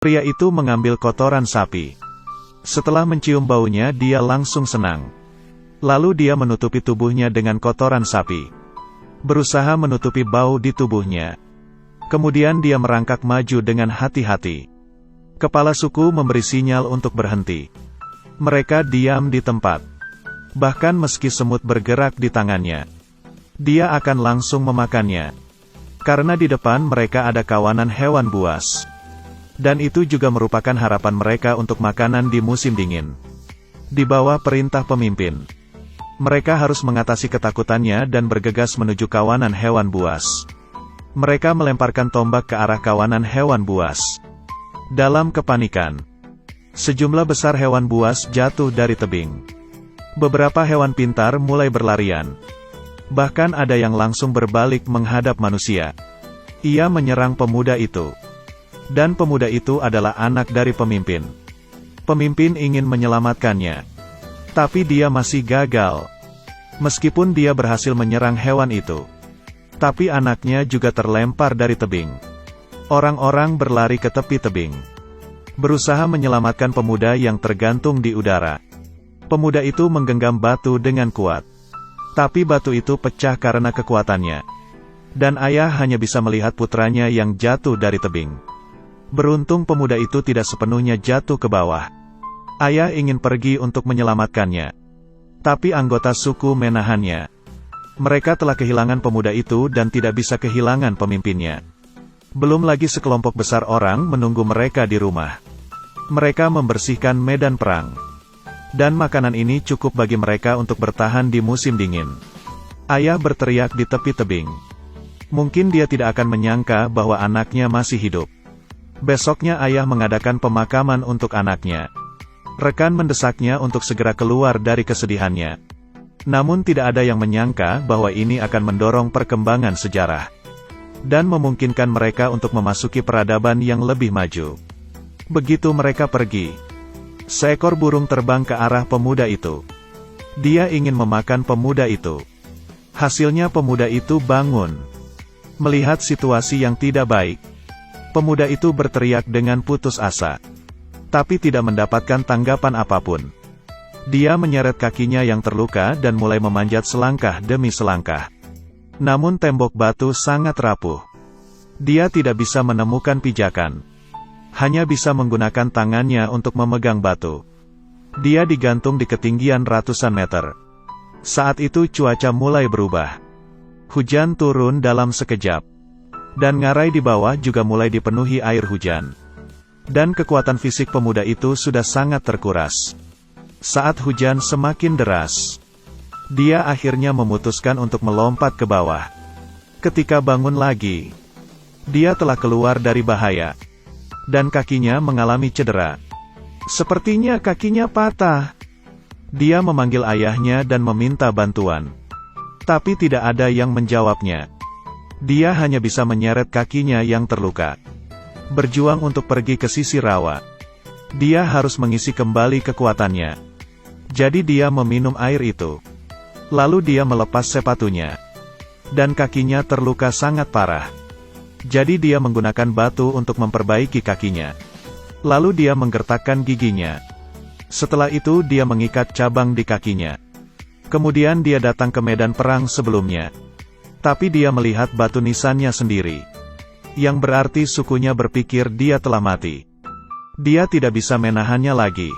Pria itu mengambil kotoran sapi. Setelah mencium baunya, dia langsung senang. Lalu dia menutupi tubuhnya dengan kotoran sapi, berusaha menutupi bau di tubuhnya. Kemudian dia merangkak maju dengan hati-hati. Kepala suku memberi sinyal untuk berhenti. Mereka diam di tempat. Bahkan meski semut bergerak di tangannya, dia akan langsung memakannya. Karena di depan mereka ada kawanan hewan buas. Dan itu juga merupakan harapan mereka untuk makanan di musim dingin. Di bawah perintah pemimpin, mereka harus mengatasi ketakutannya dan bergegas menuju kawanan hewan buas. Mereka melemparkan tombak ke arah kawanan hewan buas. Dalam kepanikan, sejumlah besar hewan buas jatuh dari tebing. Beberapa hewan pintar mulai berlarian. Bahkan ada yang langsung berbalik menghadap manusia. Ia menyerang pemuda itu. Dan pemuda itu adalah anak dari pemimpin. Pemimpin ingin menyelamatkannya. Tapi dia masih gagal. Meskipun dia berhasil menyerang hewan itu, tapi anaknya juga terlempar dari tebing. Orang-orang berlari ke tepi tebing, berusaha menyelamatkan pemuda yang tergantung di udara. Pemuda itu menggenggam batu dengan kuat. Tapi batu itu pecah karena kekuatannya. Dan ayah hanya bisa melihat putranya yang jatuh dari tebing. Beruntung pemuda itu tidak sepenuhnya jatuh ke bawah. Ayah ingin pergi untuk menyelamatkannya. Tapi anggota suku menahannya. Mereka telah kehilangan pemuda itu dan tidak bisa kehilangan pemimpinnya. Belum lagi sekelompok besar orang menunggu mereka di rumah. Mereka membersihkan medan perang. Dan makanan ini cukup bagi mereka untuk bertahan di musim dingin. Ayah berteriak di tepi tebing. Mungkin dia tidak akan menyangka bahwa anaknya masih hidup. Besoknya ayah mengadakan pemakaman untuk anaknya. Rekan mendesaknya untuk segera keluar dari kesedihannya. Namun tidak ada yang menyangka bahwa ini akan mendorong perkembangan sejarah. Dan memungkinkan mereka untuk memasuki peradaban yang lebih maju. Begitu mereka pergi, seekor burung terbang ke arah pemuda itu. Dia ingin memakan pemuda itu. Hasilnya pemuda itu bangun. Melihat situasi yang tidak baik, pemuda itu berteriak dengan putus asa. Tapi tidak mendapatkan tanggapan apapun. Dia menyeret kakinya yang terluka dan mulai memanjat selangkah demi selangkah. Namun tembok batu sangat rapuh. Dia tidak bisa menemukan pijakan. Hanya bisa menggunakan tangannya untuk memegang batu. Dia digantung di ketinggian ratusan meter. Saat itu cuaca mulai berubah. Hujan turun dalam sekejap. Dan ngarai di bawah juga mulai dipenuhi air hujan. Dan kekuatan fisik pemuda itu sudah sangat terkuras. Saat hujan semakin deras, dia akhirnya memutuskan untuk melompat ke bawah. Ketika bangun lagi, dia telah keluar dari bahaya. Dan kakinya mengalami cedera. Sepertinya kakinya patah. Dia memanggil ayahnya dan meminta bantuan. Tapi tidak ada yang menjawabnya. Dia hanya bisa menyeret kakinya yang terluka. Berjuang untuk pergi ke sisi rawa. Dia harus mengisi kembali kekuatannya. Jadi dia meminum air itu. Lalu dia melepas sepatunya. Dan kakinya terluka sangat parah. Jadi dia menggunakan batu untuk memperbaiki kakinya. Lalu dia menggertakkan giginya. Setelah itu dia mengikat cabang di kakinya. Kemudian dia datang ke medan perang sebelumnya. Tapi dia melihat batu nisannya sendiri. Yang berarti sukunya berpikir dia telah mati. Dia tidak bisa menahannya lagi.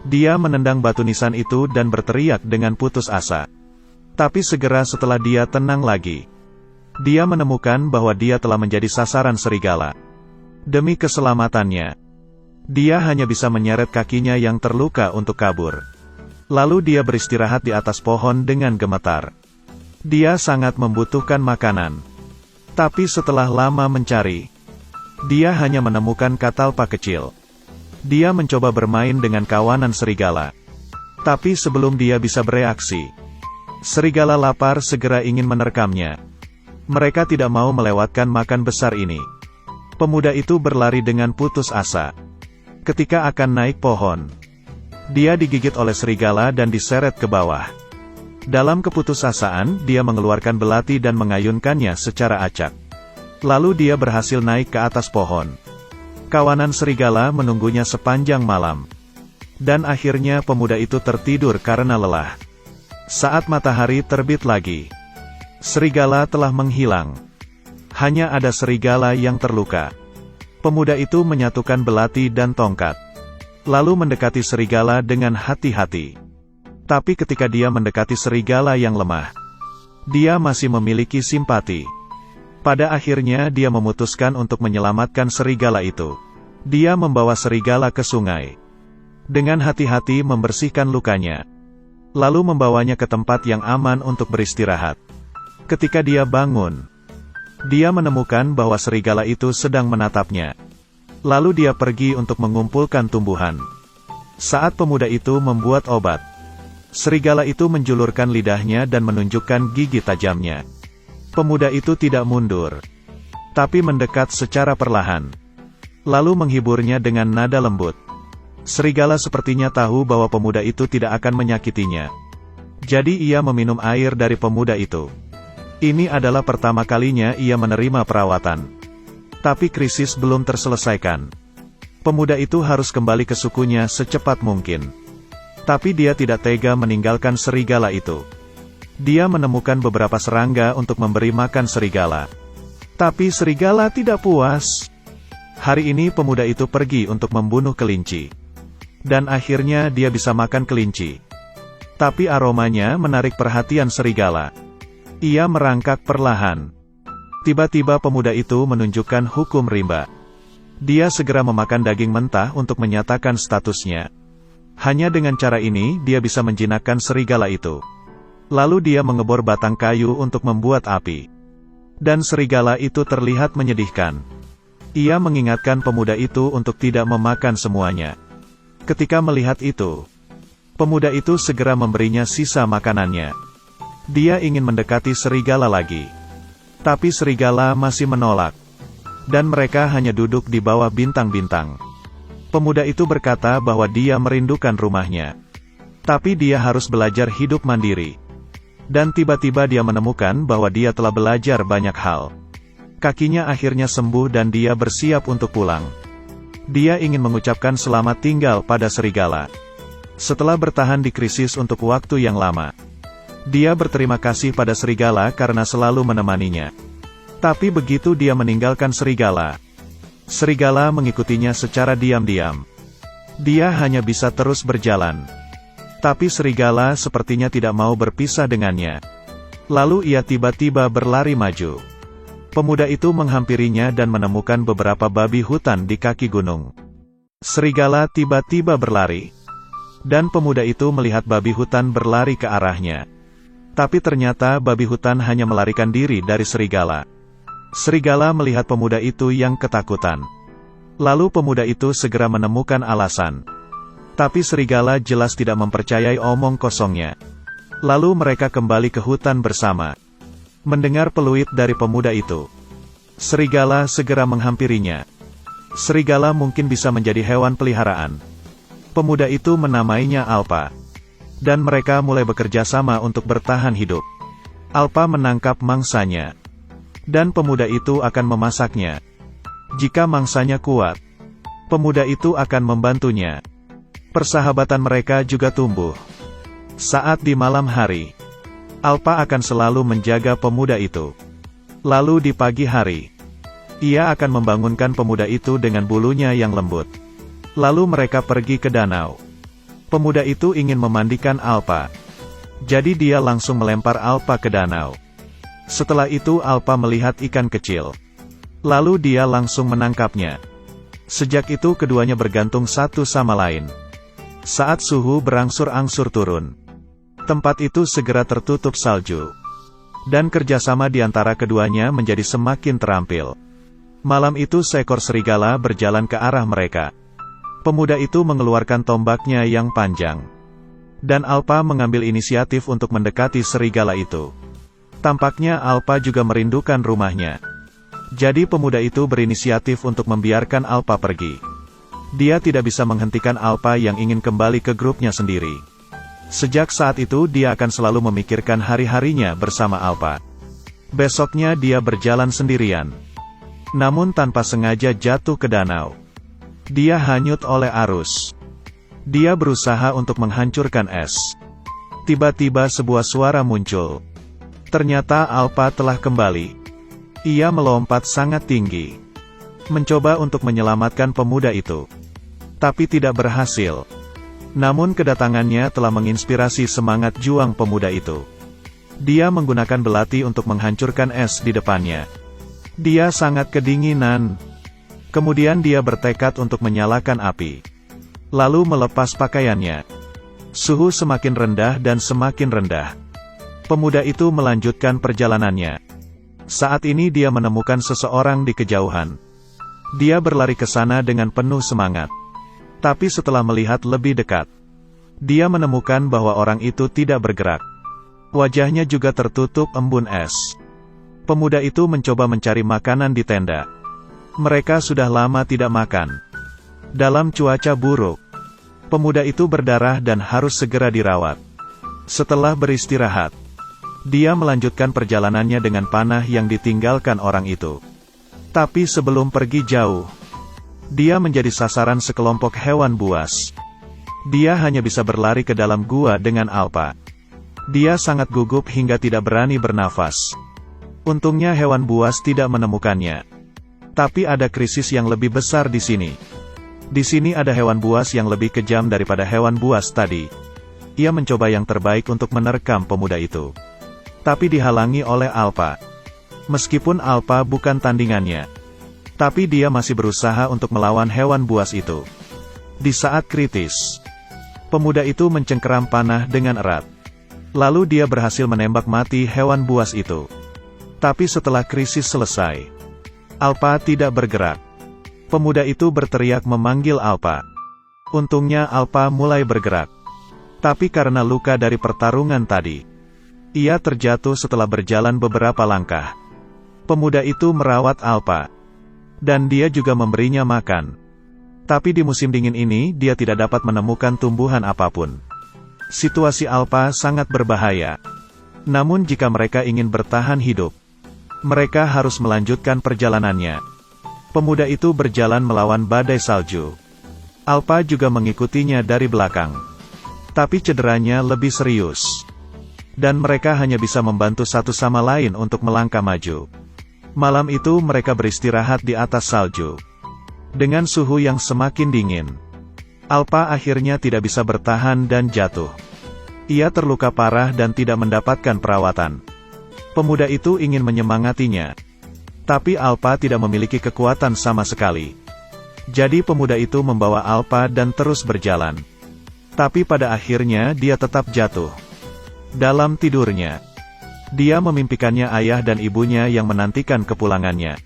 Dia menendang batu nisan itu dan berteriak dengan putus asa. Tapi segera setelah dia tenang lagi, dia menemukan bahwa dia telah menjadi sasaran serigala. Demi keselamatannya, dia hanya bisa menyeret kakinya yang terluka untuk kabur. Lalu dia beristirahat di atas pohon dengan gemetar. Dia sangat membutuhkan makanan. Tapi setelah lama mencari, dia hanya menemukan katalpa kecil. Dia mencoba bermain dengan kawanan serigala. Tapi sebelum dia bisa bereaksi, serigala lapar segera ingin menerkamnya. Mereka tidak mau melewatkan makan besar ini. Pemuda itu berlari dengan putus asa. Ketika akan naik pohon, dia digigit oleh serigala dan diseret ke bawah. Dalam keputusasaan, dia mengeluarkan belati dan mengayunkannya secara acak. Lalu dia berhasil naik ke atas pohon. Kawanan serigala menunggunya sepanjang malam. Dan akhirnya pemuda itu tertidur karena lelah. Saat matahari terbit lagi, serigala telah menghilang. Hanya ada serigala yang terluka. Pemuda itu menyatukan belati dan tongkat, lalu mendekati serigala dengan hati-hati. Tapi ketika dia mendekati serigala yang lemah, dia masih memiliki simpati. Pada akhirnya dia memutuskan untuk menyelamatkan serigala itu. Dia membawa serigala ke sungai. Dengan hati-hati membersihkan lukanya. Lalu membawanya ke tempat yang aman untuk beristirahat. Ketika dia bangun, dia menemukan bahwa serigala itu sedang menatapnya. Lalu dia pergi untuk mengumpulkan tumbuhan. Saat pemuda itu membuat obat, serigala itu menjulurkan lidahnya dan menunjukkan gigi tajamnya. Pemuda itu tidak mundur, tapi mendekat secara perlahan, lalu menghiburnya dengan nada lembut. Serigala sepertinya tahu bahwa pemuda itu tidak akan menyakitinya. Jadi ia meminum air dari pemuda itu. Ini adalah pertama kalinya ia menerima perawatan. Tapi krisis belum terselesaikan. Pemuda itu harus kembali ke sukunya secepat mungkin. Tapi dia tidak tega meninggalkan serigala itu. Dia menemukan beberapa serangga untuk memberi makan serigala. Tapi serigala tidak puas. Hari ini pemuda itu pergi untuk membunuh kelinci. Dan akhirnya dia bisa makan kelinci. Tapi aromanya menarik perhatian serigala. Ia merangkak perlahan. Tiba-tiba pemuda itu menunjukkan hukum rimba. Dia segera memakan daging mentah untuk menyatakan statusnya. Hanya dengan cara ini dia bisa menjinakkan serigala itu. Lalu dia mengebor batang kayu untuk membuat api. Dan serigala itu terlihat menyedihkan. Ia mengingatkan pemuda itu untuk tidak memakan semuanya. Ketika melihat itu, pemuda itu segera memberinya sisa makanannya. Dia ingin mendekati serigala lagi. Tapi serigala masih menolak. Dan mereka hanya duduk di bawah bintang-bintang. Pemuda itu berkata bahwa dia merindukan rumahnya. Tapi dia harus belajar hidup mandiri. Dan tiba-tiba dia menemukan bahwa dia telah belajar banyak hal. Kakinya akhirnya sembuh dan dia bersiap untuk pulang. Dia ingin mengucapkan selamat tinggal pada serigala. Setelah bertahan di krisis untuk waktu yang lama, dia berterima kasih pada serigala karena selalu menemaninya. Tapi begitu dia meninggalkan serigala, serigala mengikutinya secara diam-diam. Dia hanya bisa terus berjalan. Tapi serigala sepertinya tidak mau berpisah dengannya. Lalu ia tiba-tiba berlari maju. Pemuda itu menghampirinya dan menemukan beberapa babi hutan di kaki gunung. Serigala tiba-tiba berlari. Dan pemuda itu melihat babi hutan berlari ke arahnya. Tapi ternyata babi hutan hanya melarikan diri dari serigala. Serigala melihat pemuda itu yang ketakutan. Lalu pemuda itu segera menemukan alasan. Tapi serigala jelas tidak mempercayai omong kosongnya. Lalu mereka kembali ke hutan bersama. Mendengar peluit dari pemuda itu, serigala segera menghampirinya. Serigala mungkin bisa menjadi hewan peliharaan. Pemuda itu menamainya Alpa. Dan mereka mulai bekerja sama untuk bertahan hidup. Alpa menangkap mangsanya. Dan pemuda itu akan memasaknya. Jika mangsanya kuat, pemuda itu akan membantunya. Persahabatan mereka juga tumbuh. Saat di malam hari, Alpa akan selalu menjaga pemuda itu. Lalu di pagi hari, ia akan membangunkan pemuda itu dengan bulunya yang lembut. Lalu mereka pergi ke danau. Pemuda itu ingin memandikan Alpa. Jadi dia langsung melempar Alpa ke danau. Setelah itu Alpa melihat ikan kecil. Lalu dia langsung menangkapnya. Sejak itu keduanya bergantung satu sama lain. Saat suhu berangsur-angsur turun, tempat itu segera tertutup salju. Dan kerjasama di antara keduanya menjadi semakin terampil. Malam itu seekor serigala berjalan ke arah mereka. Pemuda itu mengeluarkan tombaknya yang panjang. Dan Alpa mengambil inisiatif untuk mendekati serigala itu. Tampaknya Alpa juga merindukan rumahnya. Jadi pemuda itu berinisiatif untuk membiarkan Alpa pergi. Dia tidak bisa menghentikan Alpa yang ingin kembali ke grupnya sendiri. Sejak saat itu dia akan selalu memikirkan hari-harinya bersama Alpa. Besoknya dia berjalan sendirian. Namun tanpa sengaja jatuh ke danau. Dia hanyut oleh arus. Dia berusaha untuk menghancurkan es. Tiba-tiba sebuah suara muncul. Ternyata Alpa telah kembali. Ia melompat sangat tinggi, mencoba untuk menyelamatkan pemuda itu. Tapi tidak berhasil. Namun kedatangannya telah menginspirasi semangat juang pemuda itu. Dia menggunakan belati untuk menghancurkan es di depannya. Dia sangat kedinginan. Kemudian dia bertekad untuk menyalakan api. Lalu melepas pakaiannya. Suhu semakin rendah dan semakin rendah. Pemuda itu melanjutkan perjalanannya. Saat ini dia menemukan seseorang di kejauhan. Dia berlari ke sana dengan penuh semangat. Tapi setelah melihat lebih dekat, dia menemukan bahwa orang itu tidak bergerak. Wajahnya juga tertutup embun es. Pemuda itu mencoba mencari makanan di tenda. Mereka sudah lama tidak makan. Dalam cuaca buruk, pemuda itu berdarah dan harus segera dirawat. Setelah beristirahat, dia melanjutkan perjalanannya dengan panah yang ditinggalkan orang itu. Tapi sebelum pergi jauh, dia menjadi sasaran sekelompok hewan buas. Dia hanya bisa berlari ke dalam gua dengan Alpa. Dia sangat gugup hingga tidak berani bernafas. Untungnya hewan buas tidak menemukannya. Tapi ada krisis yang lebih besar di sini. Di sini ada hewan buas yang lebih kejam daripada hewan buas tadi. Ia mencoba yang terbaik untuk menerkam pemuda itu. Tapi dihalangi oleh Alpa. Meskipun Alpa bukan tandingannya, tapi dia masih berusaha untuk melawan hewan buas itu. Di saat kritis, pemuda itu mencengkeram panah dengan erat. Lalu dia berhasil menembak mati hewan buas itu. Tapi setelah krisis selesai, Alpa tidak bergerak. Pemuda itu berteriak memanggil Alpa. Untungnya Alpa mulai bergerak. Tapi karena luka dari pertarungan tadi, ia terjatuh setelah berjalan beberapa langkah. Pemuda itu merawat Alpa. Dan dia juga memberinya makan. Tapi di musim dingin ini, dia tidak dapat menemukan tumbuhan apapun. Situasi Alpa sangat berbahaya. Namun jika mereka ingin bertahan hidup, mereka harus melanjutkan perjalanannya. Pemuda itu berjalan melawan badai salju. Alpa juga mengikutinya dari belakang. Tapi cederanya lebih serius. Dan mereka hanya bisa membantu satu sama lain untuk melangkah maju. Malam itu mereka beristirahat di atas salju. Dengan suhu yang semakin dingin, Alpa akhirnya tidak bisa bertahan dan jatuh. Ia terluka parah dan tidak mendapatkan perawatan. Pemuda itu ingin menyemangatinya. Tapi Alpa tidak memiliki kekuatan sama sekali. Jadi pemuda itu membawa Alpa dan terus berjalan. Tapi pada akhirnya dia tetap jatuh. Dalam tidurnya, dia memimpikannya ayah dan ibunya yang menantikan kepulangannya.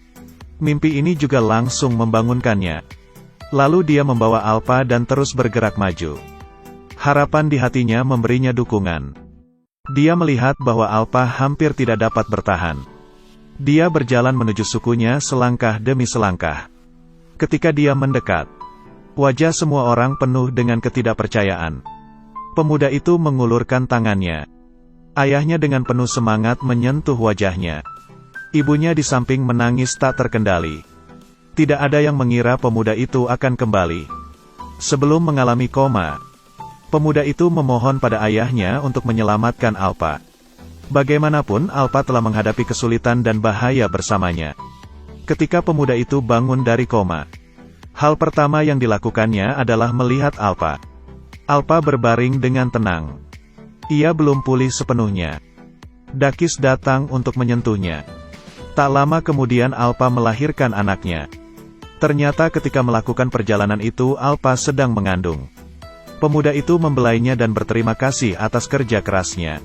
Mimpi ini juga langsung membangunkannya. Lalu dia membawa Alpa dan terus bergerak maju. Harapan di hatinya memberinya dukungan. Dia melihat bahwa Alpa hampir tidak dapat bertahan. Dia berjalan menuju sukunya selangkah demi selangkah. Ketika dia mendekat, wajah semua orang penuh dengan ketidakpercayaan. Pemuda itu mengulurkan tangannya. Ayahnya dengan penuh semangat menyentuh wajahnya. Ibunya di samping menangis tak terkendali. Tidak ada yang mengira pemuda itu akan kembali. Sebelum mengalami koma, pemuda itu memohon pada ayahnya untuk menyelamatkan Alpa. Bagaimanapun Alpa telah menghadapi kesulitan dan bahaya bersamanya. Ketika pemuda itu bangun dari koma, hal pertama yang dilakukannya adalah melihat Alpa. Alpa berbaring dengan tenang. Ia belum pulih sepenuhnya. Dakis datang untuk menyentuhnya. Tak lama kemudian Alpa melahirkan anaknya. Ternyata ketika melakukan perjalanan itu Alpa sedang mengandung. Pemuda itu membelainya dan berterima kasih atas kerja kerasnya.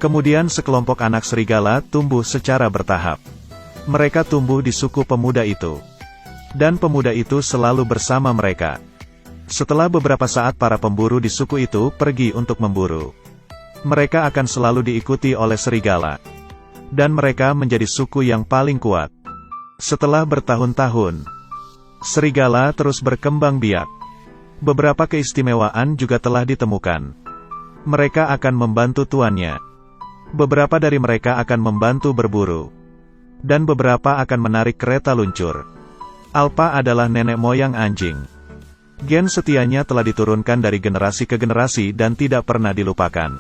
Kemudian sekelompok anak serigala tumbuh secara bertahap. Mereka tumbuh di suku pemuda itu. Dan pemuda itu selalu bersama mereka. Setelah beberapa saat para pemburu di suku itu pergi untuk memburu. Mereka akan selalu diikuti oleh serigala. Dan mereka menjadi suku yang paling kuat. Setelah bertahun-tahun, serigala terus berkembang biak. Beberapa keistimewaan juga telah ditemukan. Mereka akan membantu tuannya. Beberapa dari mereka akan membantu berburu. Dan beberapa akan menarik kereta luncur. Alpa adalah nenek moyang anjing. Gen setianya telah diturunkan dari generasi ke generasi dan tidak pernah dilupakan.